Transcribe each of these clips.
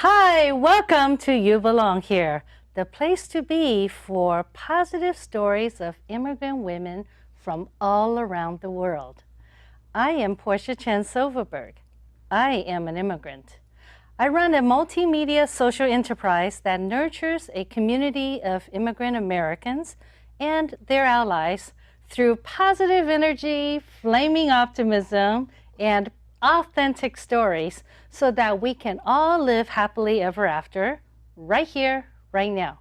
Hi, welcome to You Belong Here, the place to be for positive stories of immigrant women from all around the world. I am Porcia Chen Silverberg. I am an immigrant. I run a multimedia social enterprise that nurtures a community of immigrant Americans and their allies through positive energy, flaming optimism, and authentic stories so that we can all live happily ever after, right here, right now.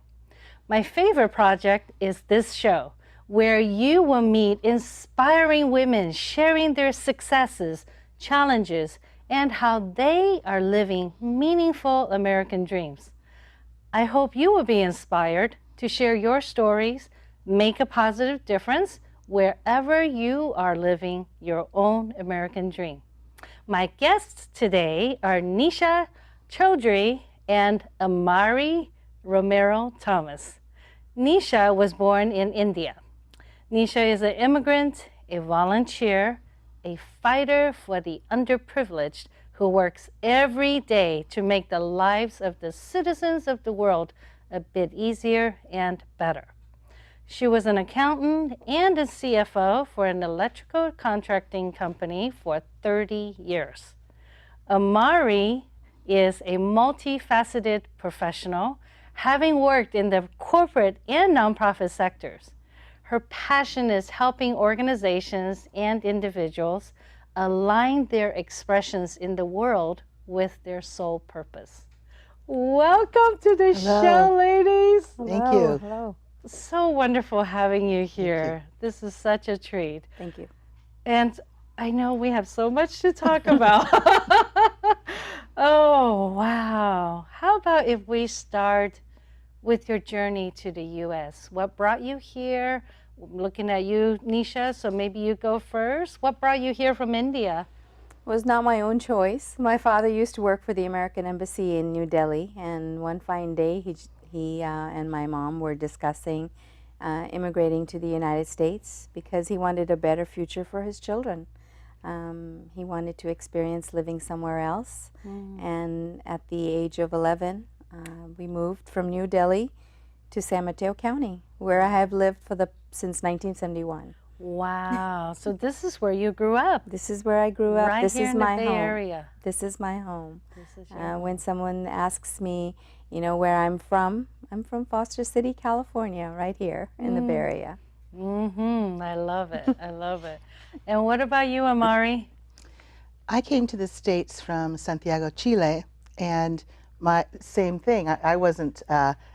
My favorite project is this show, where you will meet inspiring women sharing their successes, challenges, and how they are living meaningful American dreams. I hope you will be inspired to share your stories, make a positive difference wherever you are living your own American dream. My guests today are Nisha, Chaudry, and Amari Romero-Thomas. Nisha was born in India. Nisha is an immigrant, a volunteer, a fighter for the underprivileged who works every day to make the lives of the citizens of the world a bit easier and better. She was an accountant and a CFO for an electrical contracting company for 30 years. Amari is a multifaceted professional, having worked in the corporate and nonprofit sectors. Her passion is helping organizations and individuals align their expressions in the world with their sole purpose. Welcome to the show, ladies. Thank you. Hello. So wonderful having you here. This is such a treat. Thank you. And I know we have so much to talk about. Oh, wow. How about if we start with your journey to the U.S.? What brought you here? I'm looking at you, Nisha, so maybe you go first. What brought you here from India? It was not my own choice. My father used to work for the American Embassy in New Delhi, and one fine day he and my mom were discussing immigrating to the United States because he wanted a better future for his children. He wanted to experience living somewhere else, and at the age of 11, we moved from New Delhi to San Mateo County, where I have lived since 1971. Wow. So this is where you grew up. This is where I grew up. Right this here is in my the Bay home. Area. This is my home. This is your home. When someone asks me, where I'm from Foster City, California, right here in the Bay Area. I love it. I love it. And what about you, Amari? I came to the States from Santiago, Chile, and same thing. I wasn't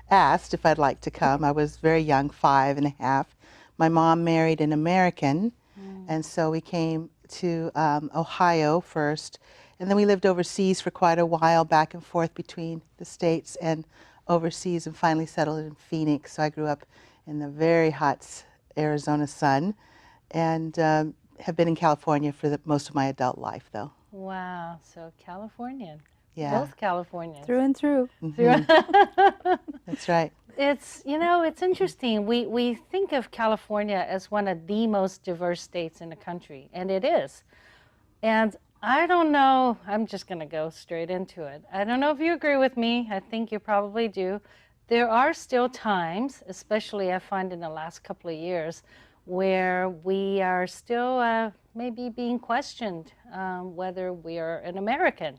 asked if I'd like to come. I was very young, 5.5. My mom married an American, and so we came to Ohio first, and then we lived overseas for quite a while, back and forth between the States and overseas, and finally settled in Phoenix. So I grew up in the very hot Arizona sun, and have been in California for most of my adult life, though. Wow, so Californian. Yeah. Both Californians. Through and through. That's right. It's interesting. We think of California as one of the most diverse states in the country, and it is. And I don't know, I'm just going to go straight into it. I don't know if you agree with me. I think you probably do. There are still times, especially I find in the last couple of years, where we are still maybe being questioned whether we are an American.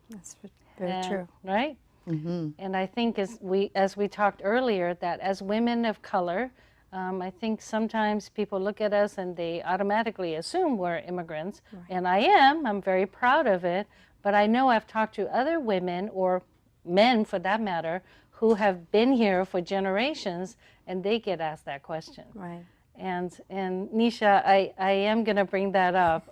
That's very true. Right? And I think as we talked earlier, that as women of color, I think sometimes people look at us and they automatically assume we're immigrants. Right. And I'm very proud of it. But I know I've talked to other women, or men for that matter, who have been here for generations, and they get asked that question. Right. And Nisha, I am going to bring that up.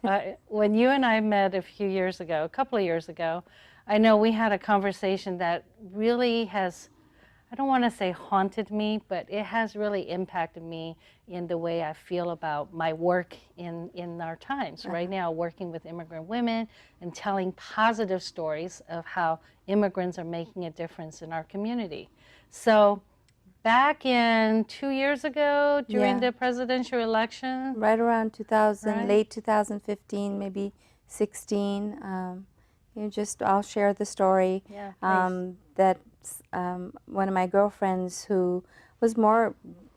When you and I met a couple of years ago, I know we had a conversation that really has, I don't want to say haunted me, but it has really impacted me in the way I feel about my work in our times. Right now, working with immigrant women and telling positive stories of how immigrants are making a difference in our community. So back in 2 years ago, during the presidential election. Right around 2000, Right. late 2015, maybe 16. I'll share the story. Yeah, That one of my girlfriends, who was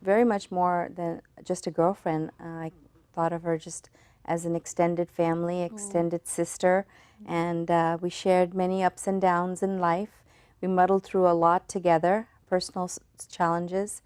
very much more than just a girlfriend. I thought of her just as an extended family, extended sister, and we shared many ups and downs in life. We muddled through a lot together, personal challenges.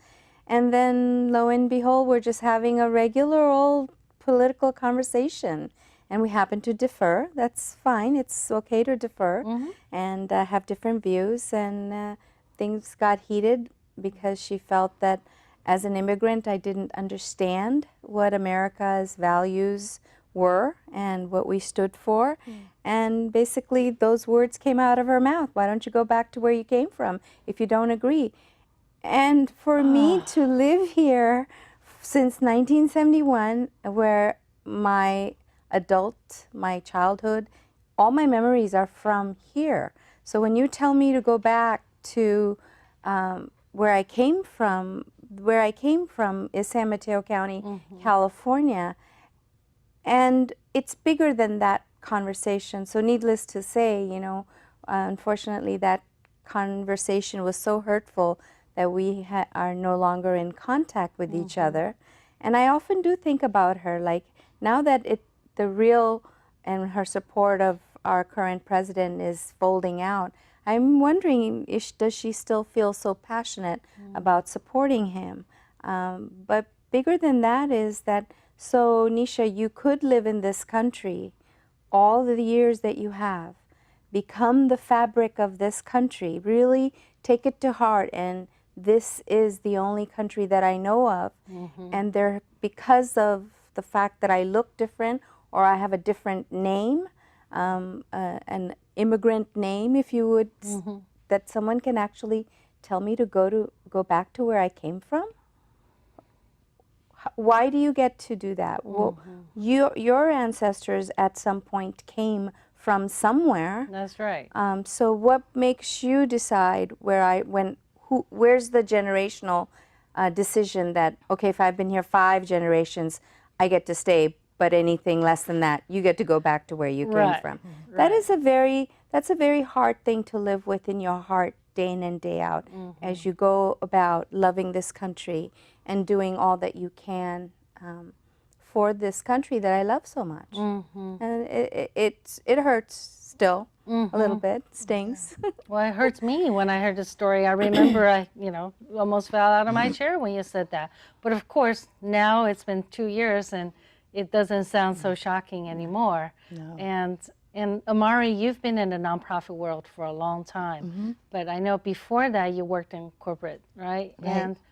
And then, lo and behold, we're just having a regular old political conversation. And we happen to differ. That's fine. It's okay to differ and have different views. And things got heated because she felt that as an immigrant, I didn't understand what America's values were and what we stood for. And basically, those words came out of her mouth. Why don't you go back to where you came from if you don't agree? And for me to live here since 1971, where my childhood, all my memories are from here. So when you tell me to go back to where I came from is San Mateo County, California, and it's bigger than that conversation. So needless to say, unfortunately, that conversation was so hurtful that we are no longer in contact with each other. And I often do think about her, like now that the real and her support of our current president is folding out, I'm wondering, does she still feel so passionate about supporting him? But bigger than that is that, so Nisha, you could live in this country all the years that you have, become the fabric of this country, really take it to heart, and this is the only country that I know of. And because of the fact that I look different or I have a different name, an immigrant name, if you would, that someone can actually tell me to go back to where I came from? Why do you get to do that? Well, your ancestors at some point came from somewhere. That's right. So what makes you decide where's the generational decision that, okay, if I've been here 5 generations, I get to stay, but anything less than that, you get to go back to where you came from. That's a very hard thing to live with in your heart day in and day out as you go about loving this country and doing all that you can for this country that I love so much. And it hurts still a little bit, stings. Well, it hurts me when I heard the story. I remember I almost fell out of my chair when you said that. But of course, now it's been 2 years and it doesn't sound so shocking anymore. No. And Amari, you've been in the nonprofit world for a long time, but I know before that you worked in corporate, right?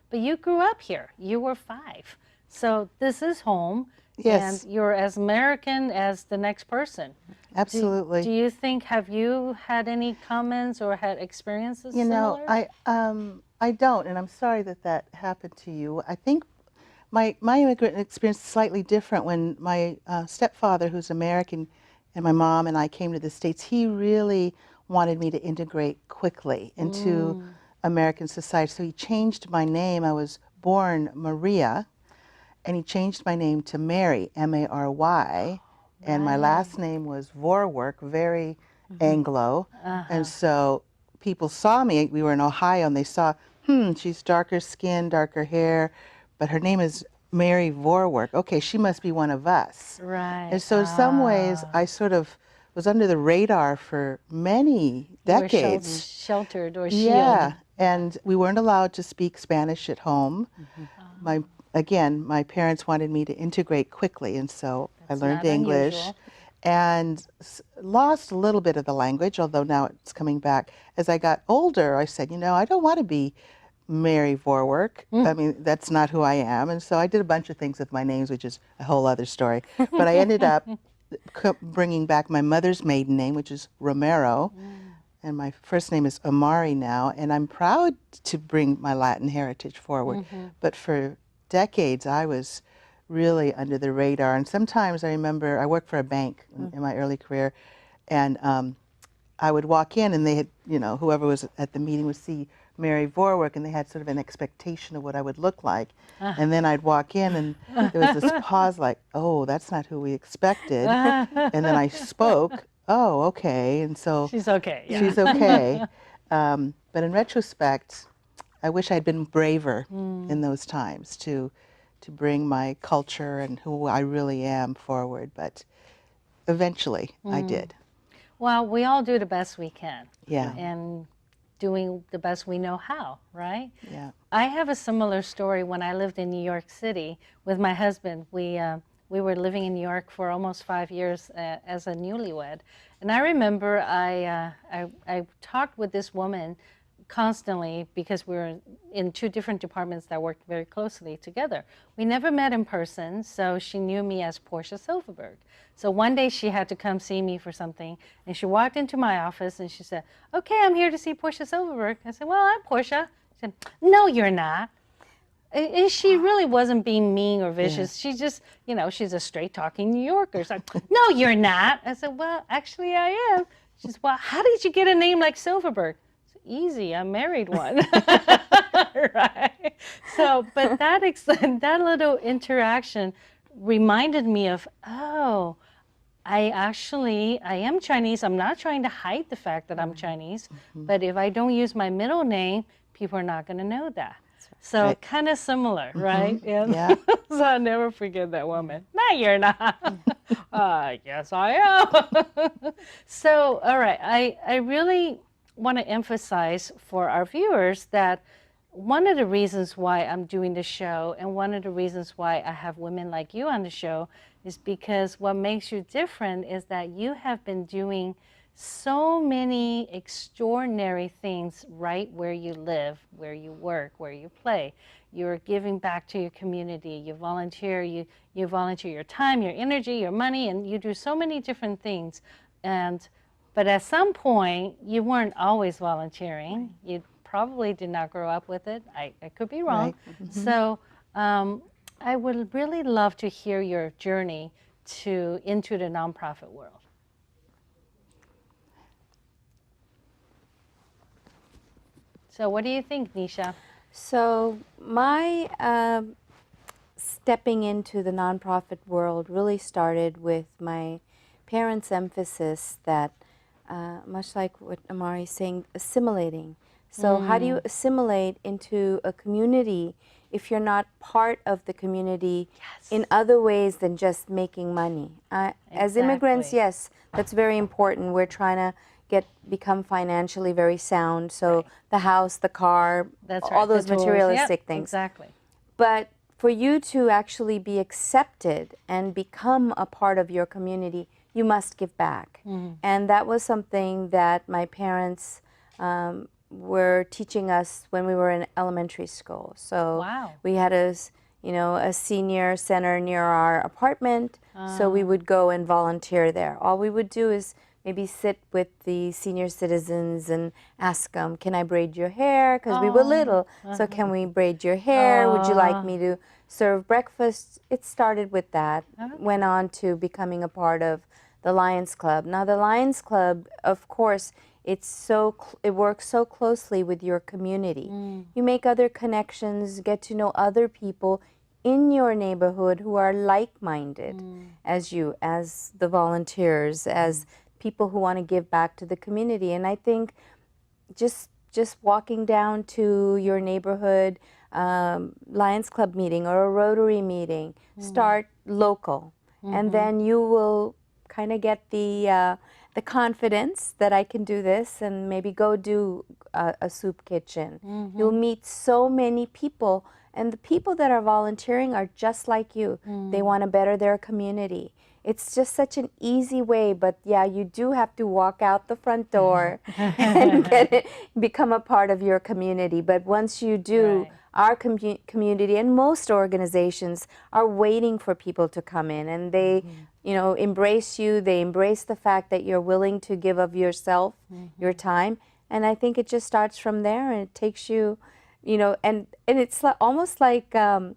But you grew up here. You were 5. So this is home. Yes. And you're as American as the next person. Absolutely. Do you think, have you had any comments or had experiences similar? I don't, and I'm sorry that happened to you. I think my immigrant experience is slightly different. When my stepfather, who's American, and my mom and I came to the States, he really wanted me to integrate quickly into American society. So he changed my name. I was born Maria, and he changed my name to Mary, M-A-R-Y, and my last name was Vorwerk, very Anglo. And so people saw me, we were in Ohio, and they saw, she's darker skin, darker hair, but her name is Mary Vorwerk. Okay, she must be one of us. Right. And so in some ways, I sort of was under the radar for many decades. You were sheltered or shielded. Yeah, and we weren't allowed to speak Spanish at home. My parents wanted me to integrate quickly, and so I learned English. Unusual. And lost a little bit of the language, although now it's coming back. As I got older, I said, I don't want to be Mary Vorwerk. I mean, that's not who I am. And so I did a bunch of things with my names, which is a whole other story. But I ended up bringing back my mother's maiden name, which is Romero. and my first name is Amari now, and I'm proud to bring my Latin heritage forward. But for decades, I was really under the radar. And sometimes I remember I worked for a bank in my early career, and I would walk in, and they had, you know, whoever was at the meeting would see Mary Vorwerk, and they had sort of an expectation of what I would look like. And then I'd walk in, and there was this pause like, oh, that's not who we expected. And then I spoke, oh, okay. And so She's okay. Yeah. she's okay. But in retrospect, I wish I'd been braver in those times to bring my culture and who I really am forward. But eventually, I did. Well, we all do the best we can. Yeah. And doing the best we know how, right? Yeah. I have a similar story when I lived in New York City with my husband. We were living in New York for almost 5 years as a newlywed. And I remember I talked with this woman constantly because we were in two different departments that worked very closely together. We never met in person, so she knew me as Porcia Silverberg. So one day she had to come see me for something, and she walked into my office and she said, okay, I'm here to see Porcia Silverberg. I said, well, I'm Porcia. She said, no, you're not. And she really wasn't being mean or vicious. She just, you know, she's a straight-talking New Yorker. So, no, you're not. I said, well, actually I am. She said, well, how did you get a name like Silverberg? Easy, I married one. Right? So, but that little interaction reminded me of, oh, I am Chinese. I'm not trying to hide the fact that I'm Chinese, but if I don't use my middle name, people are not going to know that. So kind of similar, right? Yeah. So I'll never forget that woman. No, you're not. Yes, I am. So, all right, I really want to emphasize for our viewers that one of the reasons why I'm doing the show and one of the reasons why I have women like you on the show is because what makes you different is that you have been doing so many extraordinary things right where you live, where you work, where you play. You're giving back to your community. You volunteer. You volunteer your time, your energy, your money, and you do so many different things. But at some point, you weren't always volunteering. You probably did not grow up with it. I could be wrong. So I would really love to hear your journey into the nonprofit world. So what do you think, Nisha? So my stepping into the nonprofit world really started with my parents' emphasis that, much like what Amari is saying, assimilating. So how do you assimilate into a community if you're not part of the community in other ways than just making money? As immigrants, yes, that's very important. We're trying to become financially very sound. So the house, the car, all those materialistic things. Exactly. But for you to actually be accepted and become a part of your community, you must give back. And that was something that my parents were teaching us when we were in elementary school. So we had a senior center near our apartment, so we would go and volunteer there. All we would do is maybe sit with the senior citizens and ask them, can I braid your hair? Because we were little, so can we braid your hair? Would you like me to serve breakfast? It started with that, went on to becoming a part of the Lions Club. Now the Lions Club, of course, it works so closely with your community. You make other connections, get to know other people in your neighborhood who are like-minded as you, as the volunteers, as people who want to give back to the community. And I think just walking down to your neighborhood Lions Club meeting or a Rotary meeting, start local, and then you will kind of get the confidence that I can do this, and maybe go do a soup kitchen. You'll meet so many people, and the people that are volunteering are just like you. They want to better their community. It's just such an easy way, but yeah, you do have to walk out the front door and become a part of your community. But once you do, our community and most organizations are waiting for people to come in, and they, embrace you. They embrace the fact that you're willing to give of yourself, your time. And I think it just starts from there, and it takes you, and it's almost like a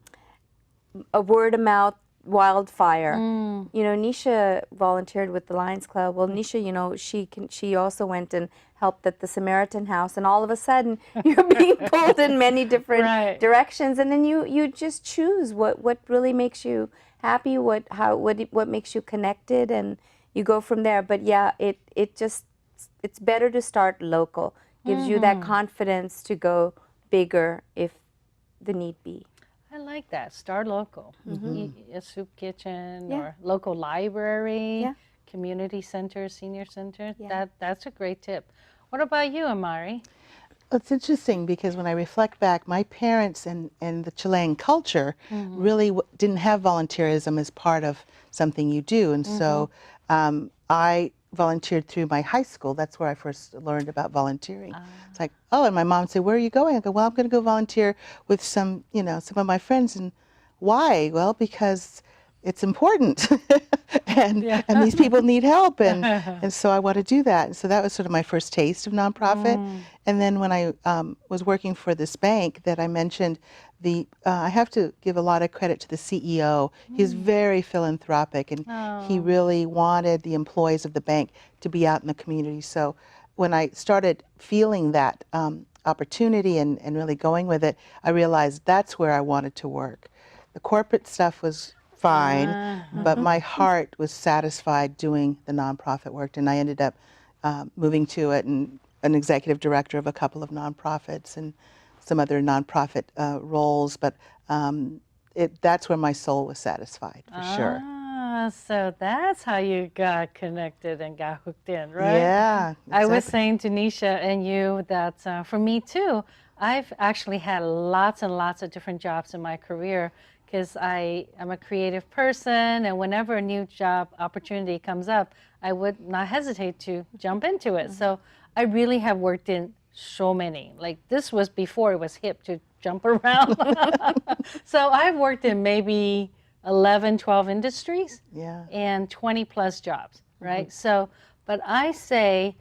word of mouth wildfire. Nisha volunteered with the Lions Club. Well, Nisha, she also went and helped at the Samaritan House, and all of a sudden you're being pulled in many different directions, and then you just choose what really makes you happy, what makes you connected, and you go from there. But yeah, it's better to start local. Gives you that confidence to go bigger if the need be. I like that. Start local. A soup kitchen or local library, community center, senior center. That's a great tip. What about you, Amari? It's interesting because when I reflect back, my parents and the Chilean culture really didn't have volunteerism as part of something you do. And so I volunteered through my high school. That's where I first learned about volunteering. It's like, oh, and my mom said, where are you going? I go, well, I'm going to go volunteer with some of my friends. And why? Well, because it's important and these people need help, and so I want to do that. And so that was sort of my first taste of nonprofit. And then when I was working for this bank that I mentioned, I have to give a lot of credit to the CEO. He's very philanthropic, and he really wanted the employees of the bank to be out in the community. So when I started feeling that opportunity and really going with it, I realized that's where I wanted to work. The corporate stuff was fine, but my heart was satisfied doing the nonprofit work, and I ended up moving to it and an executive director of a couple of nonprofits and some other nonprofit roles, but that's where my soul was satisfied, for sure. So that's how you got connected and got hooked in, right? Yeah. Exactly. I was saying to Nisha and you that for me too, I've actually had lots and lots of different jobs in my career, because I am a creative person, and whenever a new job opportunity comes up, I would not hesitate to jump into it. So I really have worked in so many. Like, this was before it was hip to jump around. So I've worked in maybe 11, 12 industries and 20 plus jobs, right? So, but I say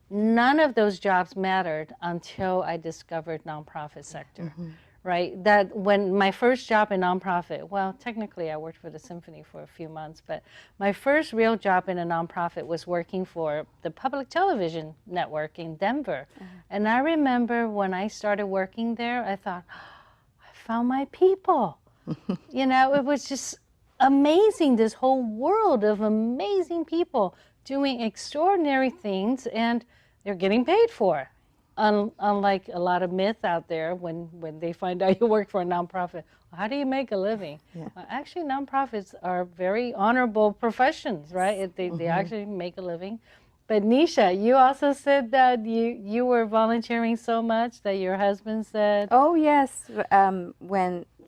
none of those jobs mattered until I discovered nonprofit sector. Right, that when my first job in nonprofit, well, technically I worked for the symphony for a few months, but my first real job in a nonprofit was working for the public television network in Denver. And I remember when I started working there, I thought, I found my people. It was just amazing, this whole world of amazing people doing extraordinary things, and they're getting paid for it. Unlike a lot of myth out there, when they find out you work for a nonprofit, well, how do you make a living? Well, actually, nonprofits are very honorable professions, right? They actually make a living. But Nisha, you also said that you were volunteering so much that your husband said... Oh, yes.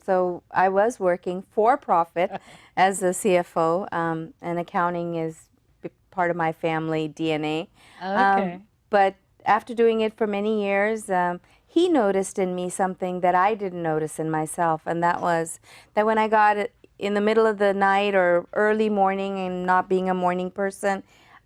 So I was working for profit as a CFO, and accounting is part of my family DNA. Okay. But after doing it for many years, he noticed in me something that I didn't notice in myself, and that was that when I got in the middle of the night or early morning, and not being a morning person,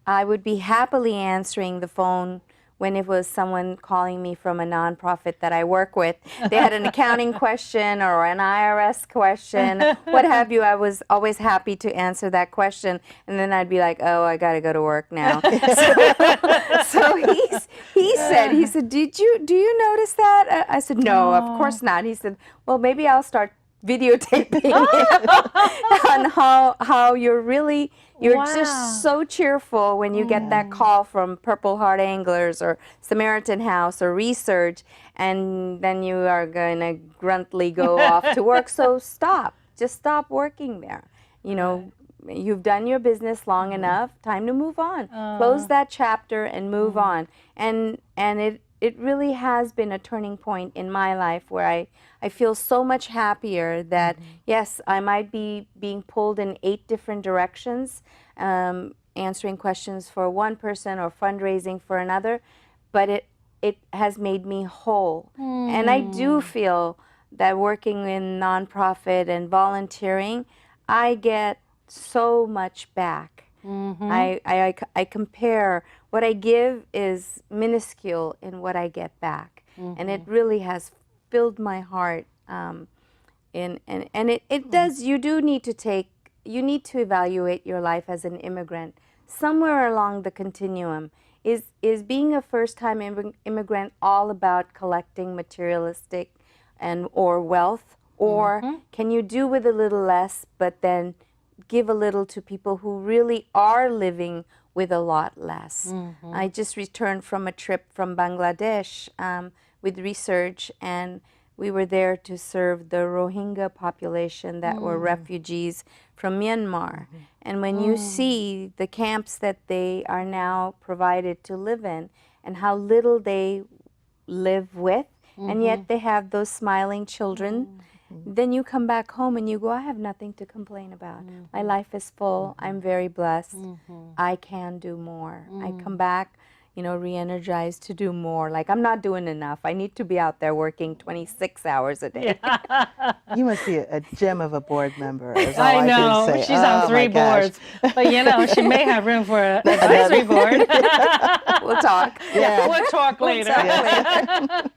I would be happily answering the phone when it was someone calling me from a nonprofit that I work with. They had an accounting question or an IRS question, what have you. I was always happy to answer that question, and then I'd be like, oh, I got to go to work now. So he said, do you notice that? I said, no, of course not. He said, well, maybe I'll start videotaping on how you're just so cheerful when you get that call from Purple Heart Anglers or Samaritan House or Research, and then you are going to gruntly go off to work. So just stop working there. You've done your business long enough, time to move on. Close that chapter and move on. And it really has been a turning point in my life where I feel so much happier that, yes, I might be being pulled in 8 different directions, answering questions for one person or fundraising for another, but it has made me whole. And I do feel that working in nonprofit and volunteering, I get so much back. Mm-hmm. I compare what I give is minuscule in what I get back, and it really has filled my heart. And it does. You do need to you need to evaluate your life as an immigrant. Somewhere along the continuum, is being a first-time immigrant all about collecting materialistic or wealth, or can you do with a little less, but then give a little to people who really are living with a lot less? I just returned from a trip from Bangladesh with research, and we were there to serve the Rohingya population that were refugees from Myanmar. And when you see the camps that they are now provided to live in and how little they live with, and yet they have those smiling children, then you come back home and you go, I have nothing to complain about. My life is full. I'm very blessed. I can do more. I come back, you know, re-energized to do more. Like, I'm not doing enough. I need to be out there working 26 hours a day. You must be a gem of a board member. Is all I know. can say. She's on 3 boards. But, you know, she may have room for an advisory board. We'll talk. Yeah. We'll talk later. Later.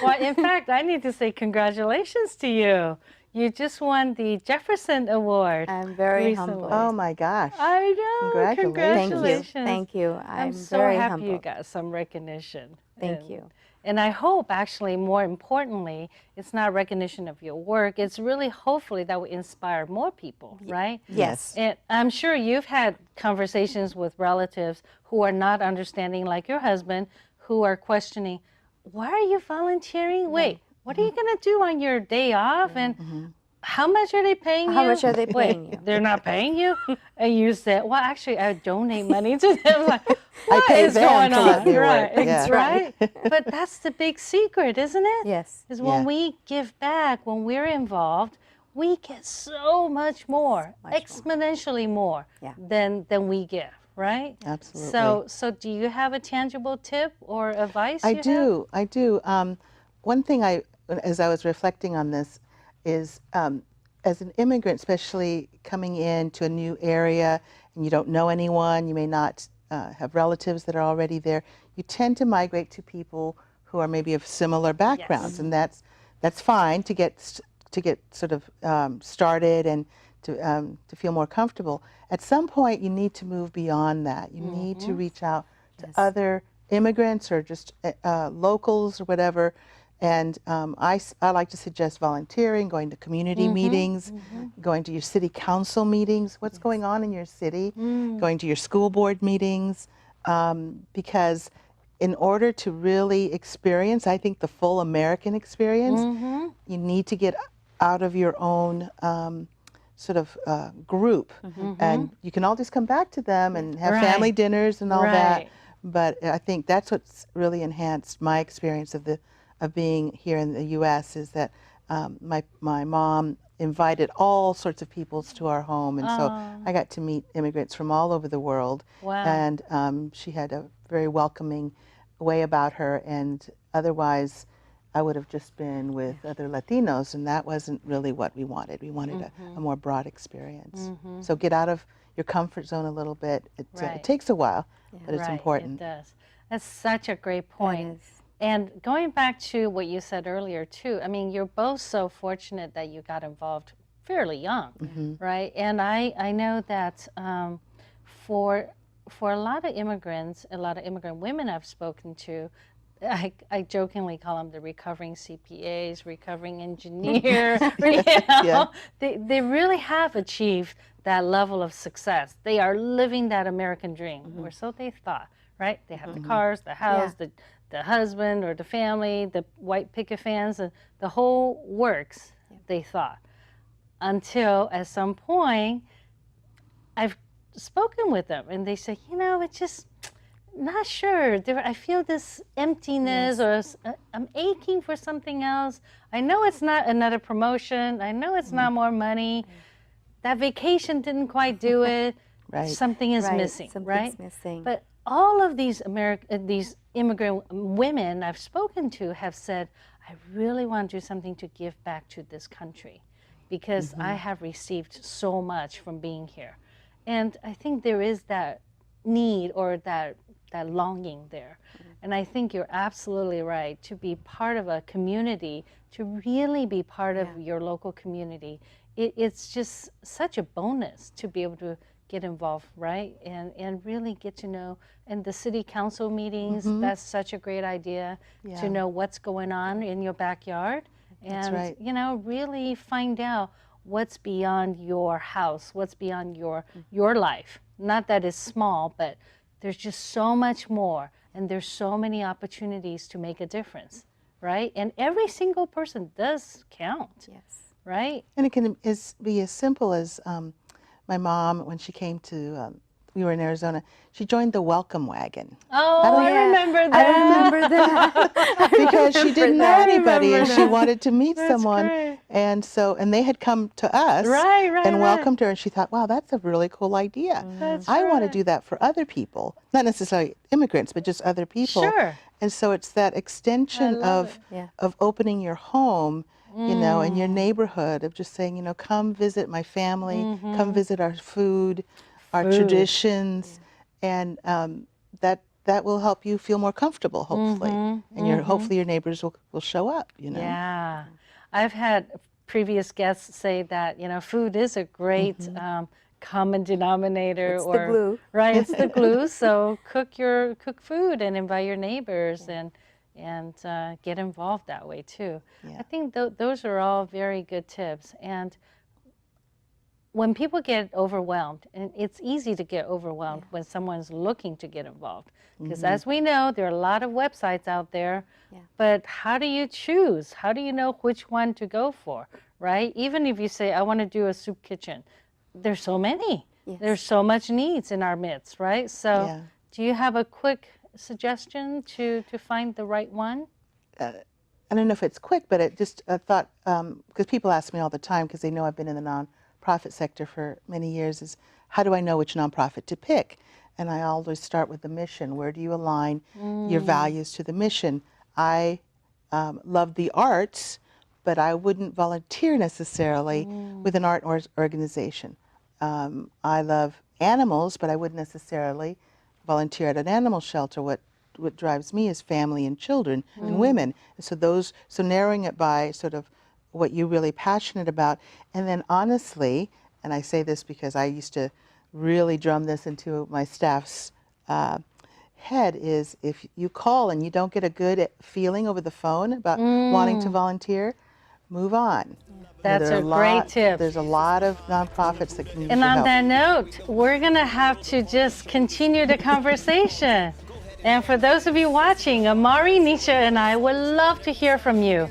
Well, in fact, I need to say congratulations to you. You just won the Jefferson Award. I'm very recently. humbled. Oh my gosh. I know. Congratulations. Thank you. I'm so very happy humbled. you got some recognition. Thank you. And I hope, actually, more importantly, it's not recognition of your work. It's really, hopefully, that will inspire more people, right? Yes. And I'm sure you've had conversations with relatives who are not understanding, like your husband, who are questioning, why are you volunteering? Wait, what are you going to do on your day off? And how much are they paying you? How much are they Wait, paying you? they're not paying you? And you said, well, actually, I donate money to them. Like, what pay is them going to on? let me Right, work. Yeah. right. But that's the big secret, isn't it? Yes. Is when Yeah. we give back, when we're involved, we get so much more, exponentially more than we give, right? Absolutely. So do you have a tangible tip or advice? I do. One thing as I was reflecting on this, is as an immigrant, especially coming into a new area and you don't know anyone, you may not have relatives that are already there, you tend to migrate to people who are maybe of similar backgrounds, and that's fine to get sort of started and to feel more comfortable. At some point, you need to move beyond that. You need to reach out to other immigrants or just locals or whatever. And I like to suggest volunteering, going to community meetings, going to your city council meetings, what's going on in your city, going to your school board meetings, because in order to really experience, I think, the full American experience, you need to get out of your own sort of group. And you can all just come back to them and have family dinners and all that. But I think that's what's really enhanced my experience of being here in the U.S. is that my mom invited all sorts of peoples to our home, and so I got to meet immigrants from all over the world. Wow. And she had a very welcoming way about her, and otherwise I would have just been with other Latinos, and that wasn't really what we wanted. We wanted a more broad experience. So get out of your comfort zone a little bit. It takes a while, but it's important. It does. That's such a great point. And going back to what you said earlier too, I mean, you're both so fortunate that you got involved fairly young, right? And I know that for a lot of immigrants, a lot of immigrant women I've spoken to, I jokingly call them the recovering CPAs, recovering engineer. You know? They really have achieved that level of success. They are living that American dream, or so they thought, right? They have the cars, the house, the husband or the family, the white picket fence, and the whole works, they thought. Until at some point, I've spoken with them and they say, you know, it's just not sure. I feel this emptiness, or I'm aching for something else. I know it's not another promotion. I know it's not more money. That vacation didn't quite do it. Something is missing, Something's missing. But all of these immigrant women I've spoken to have said, I really want to do something to give back to this country. because I have received so much from being here. And I think there is that need or that longing there. And I think you're absolutely right, to be part of a community, to really be part of your local community. It's just such a bonus to be able to get involved, right? And really get to know, and the city council meetings, that's such a great idea, to know what's going on in your backyard. And, That's right. you know, really find out what's beyond your house, what's beyond your life. Not that it's small, but there's just so much more, and there's so many opportunities to make a difference, right? And every single person does count, right? And it can be as simple as my mom, when she came to, we were in Arizona, she joined the welcome wagon. Oh, I remember that. I remember that. Because she didn't know anybody, and she that. wanted to meet That's someone. great. And so, and they had come to us and welcomed her, and she thought, wow, that's a really cool idea. That's I want to right. do that for other people, not necessarily immigrants, but just other people. Sure. And so it's that extension love of opening your home, you know, and your neighborhood, of just saying, you know, come visit my family, come visit our food, our traditions, and that will help you feel more comfortable, hopefully. And hopefully your neighbors will show up, you know. Yeah. I've had previous guests say that, you know, food is a great common denominator. It's the glue. Right, it's the glue. So cook food and invite your neighbors and get involved that way too. Yeah. I think those are all very good tips. And when people get overwhelmed, and it's easy to get overwhelmed when someone's looking to get involved, because as we know, there are a lot of websites out there, but how do you choose? How do you know which one to go for, right? Even if you say, I want to do a soup kitchen, there's so many. There's so much needs in our midst, right? So do you have a quick suggestion to find the right one? I don't know if it's quick, but it just, I thought, because people ask me all the time, because they know I've been in the nonprofit sector for many years, is how do I know which nonprofit to pick? And I always start with the mission. Where do you align your values to the mission? I love the arts, but I wouldn't volunteer necessarily with an art organization. I love animals, but I wouldn't necessarily volunteer at an animal shelter. What drives me is family and children and women. So narrowing it by sort of what you're really passionate about. And then honestly, and I say this because I used to really drum this into my staff's head, is if you call and you don't get a good feeling over the phone about wanting to volunteer, move on. That's a great tip. There's a lot of nonprofits that can use And your on help. that note, we're going to have to just continue the conversation. And for those of you watching, Amari, Nisha, and I would love to hear from you.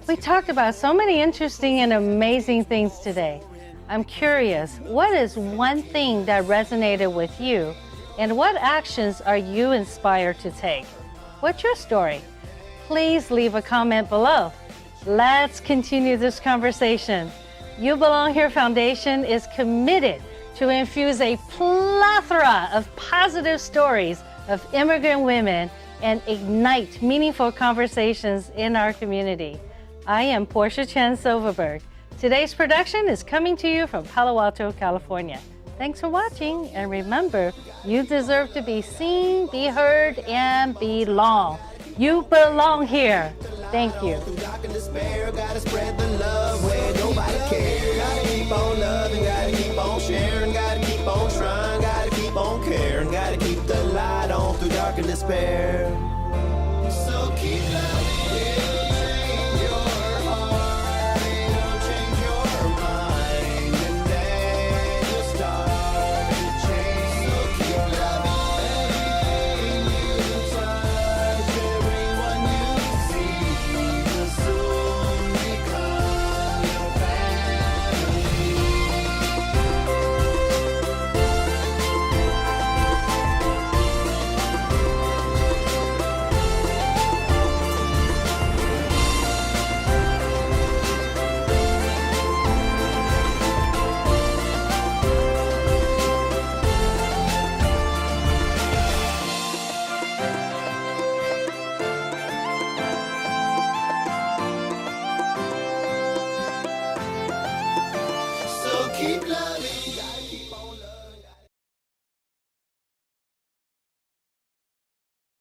We talked about so many interesting and amazing things today. I'm curious, what is one thing that resonated with you, and what actions are you inspired to take? What's your story? Please leave a comment below. Let's continue this conversation. You Belong Here Foundation is committed to infuse a plethora of positive stories of immigrant women and ignite meaningful conversations in our community. I am Porcia Chen Silverberg. Today's production is coming to you from Palo Alto, California. Thanks for watching, and remember, you deserve to be seen, be heard, and belong. You belong here. Thank you. Gotta spread the love where nobody cares. Gotta keep on loving, gotta keep on sharing, gotta keep on trying, gotta keep on caring, gotta keep the light on through dark and despair.